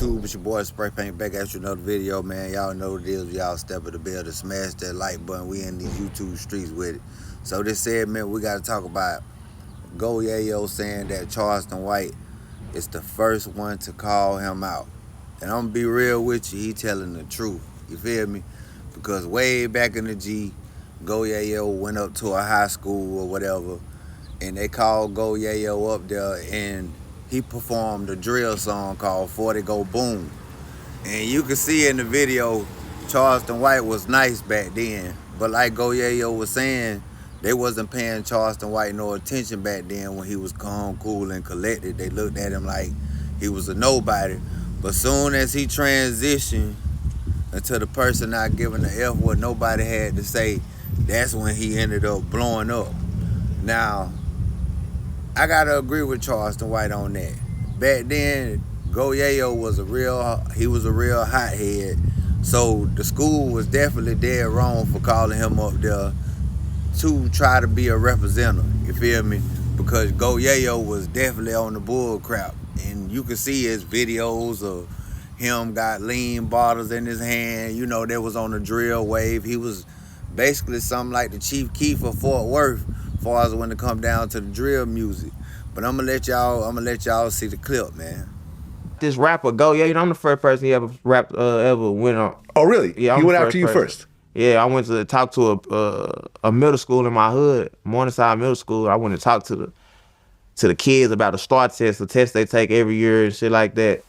YouTube? It's your boy Spray Paint back at you another video, man. Y'all know what it is. Y'all step of the bell to smash that like button. We in these YouTube streets with it. So this segment, we got to talk about Go Yayo saying that Charleston White is the first one to call him out. And I'm going to be real with you. He telling the truth. You feel me? Because way back in the G, Go Yayo went up to a high school or whatever, and they called Go Yayo up there, and he performed a drill song called 40 Go Boom. And you can see in the video, Charleston White was nice back then. But like Go Yayo was saying, they wasn't paying Charleston White no attention back then when he was calm, cool, and collected. They looked at him like he was a nobody. But soon as he transitioned into the person not giving a F what nobody had to say, that's when he ended up blowing up. Now, I gotta agree with Charleston White on that. Back then, Go Yayo was a real hothead. So the school was definitely dead wrong for calling him up there to try to be a representative. You feel me? Because Go Yayo was definitely on the bull crap. And you can see his videos of him got lean bottles in his hand. You know, that was on the drill wave. He was basically something like the Chief Keef of Fort Worth, as far as when it come down to the drill music. But I'm gonna let y'all see the clip, man. This rapper Go Yayo, I'm the first person he ever went on. Oh really? Yeah, he went after you first. Yeah, I went to talk to a middle school in my hood, Morningside Middle School. I went to talk to the kids about the STAR test, the test they take every year and shit like that.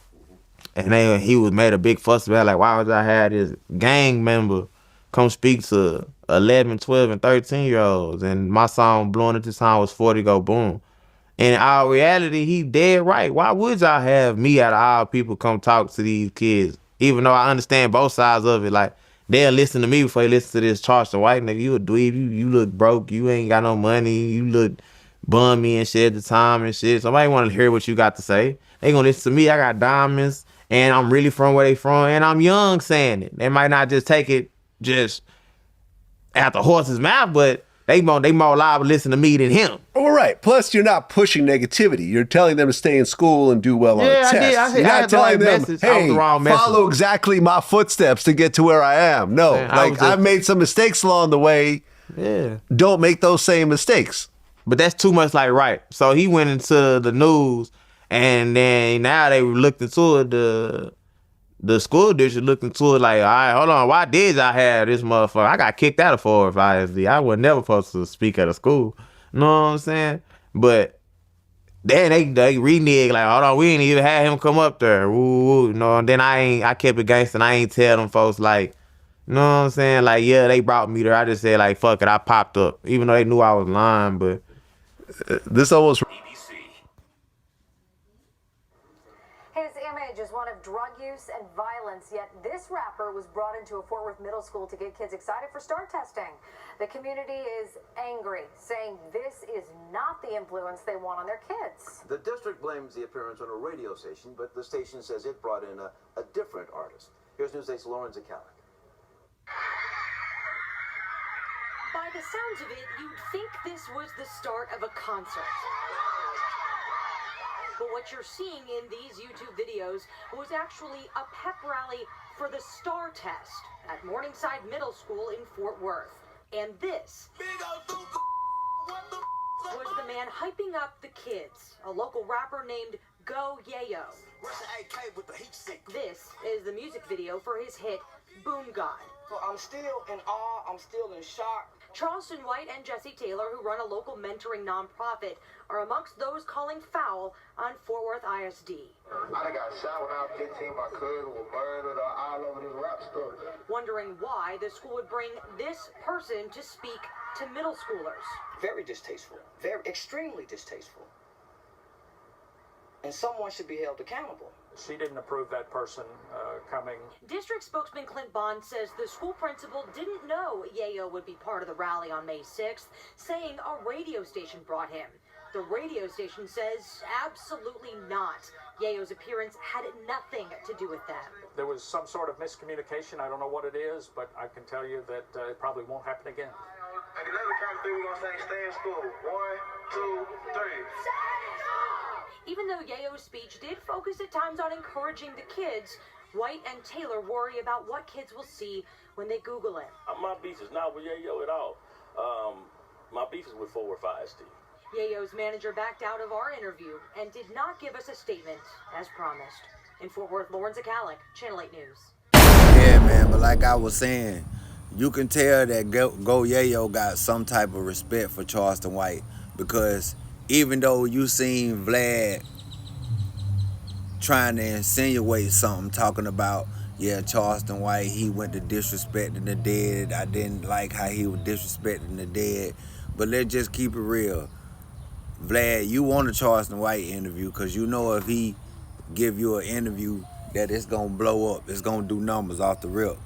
And he was made a big fuss about, like, why would I have this gang member come speak to 11, 12, and 13-year-olds? And my song blowing at this time was 40 Go Boom. And in our reality, he dead right. Why would y'all have me out of all people come talk to these kids? Even though I understand both sides of it. Like, they'll listen to me before they listen to this Charleston White nigga. You a dweeb, you look broke, you ain't got no money, you look bummy and shit at the time and shit. Somebody want to hear what you got to say. They gonna listen to me. I got diamonds, and I'm really from where they from, and I'm young saying it. They might not just take it just out the horse's mouth, but they more liable to listen to me than him. All right. Plus, you're not pushing negativity. You're telling them to stay in school and do well on a test. You're not telling them, hey, follow exactly my footsteps to get to where I am. No, man, I've made some mistakes along the way. Yeah. Don't make those same mistakes. But that's too much like right. So he went into the news, and then now they looked into it, the school district looked into it like, all right, hold on, why did I have this motherfucker? I got kicked out of 4 or 5 SD. I was never supposed to speak at a school. You know what I'm saying? But then they reneged, like, hold on, we ain't even had him come up there. Woo, you know, and then I kept it gangsta, and I ain't tell them folks, like, you know what I'm saying? Like, yeah, they brought me there. I just said, like, fuck it, I popped up. Even though they knew I was lying, but this almost... His image is one of drug use and violence, yet this rapper was brought into a Fort Worth middle school to get kids excited for STAR testing. The community is angry, saying this is not the influence they want on their kids. The district blames the appearance on a radio station, but the station says it brought in a different artist. Here's News 8's Lauren Zakalik. By the sounds of it, you'd think this was the start of a concert. But what you're seeing in these YouTube videos was actually a pep rally for the STAR test at Morningside Middle School in Fort Worth. And this was the man hyping up the kids, a local rapper named Go Yayo. This is the music video for his hit, Boom God. So I'm still in awe, I'm still in shock. Charleston White and Jesse Taylor, who run a local mentoring nonprofit, are amongst those calling foul on Fort Worth ISD. I got shot when I was 15, my cousin was murdered all over this rap story. Wondering why the school would bring this person to speak to middle schoolers. Very distasteful, very extremely distasteful. And someone should be held accountable. She didn't approve that person coming. District spokesman Clint Bond says the school principal didn't know Yayo would be part of the rally on May 6th, saying a radio station brought him. The radio station says absolutely not. Yayo's appearance had nothing to do with that. There was some sort of miscommunication. I don't know what it is, but I can tell you that it probably won't happen again. And the other kind of thing we're going to say, stay in school. 1, 2, 3. Even though Yayo's speech did focus at times on encouraging the kids, White and Taylor worry about what kids will see when they Google it. My beef is not with Yayo at all. My beef is with 4-5 Steve. Yayo's manager backed out of our interview and did not give us a statement, as promised. In Fort Worth, Lauren Zakalik, Channel 8 News. Yeah, man, but like I was saying, you can tell that Go Yayo got some type of respect for Charleston White, because even though you seen Vlad trying to insinuate something, talking about, yeah, Charleston White, he went to disrespecting the dead. I didn't like how he was disrespecting the dead. But let's just keep it real. Vlad, you want a Charleston White interview, because you know if he give you an interview that it's going to blow up. It's going to do numbers off the rip.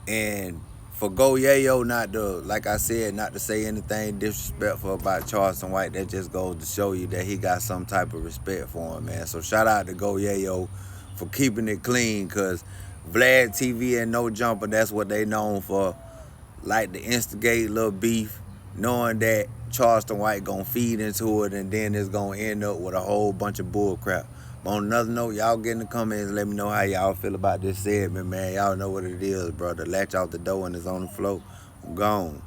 And for Go Yayo not to, like I said, not to say anything disrespectful about Charleston White, that just goes to show you that he got some type of respect for him, man. So shout out to Go Yayo for keeping it clean, because Vlad TV and No Jumper, that's what they known for. Like to instigate little beef, knowing that Charleston White gonna feed into it, and then it's gonna end up with a whole bunch of bull crap. But on another note, y'all get in the comments, let me know how y'all feel about this segment, man. Y'all know what it is, bro. The latch out the door and it's on the floor. I'm gone.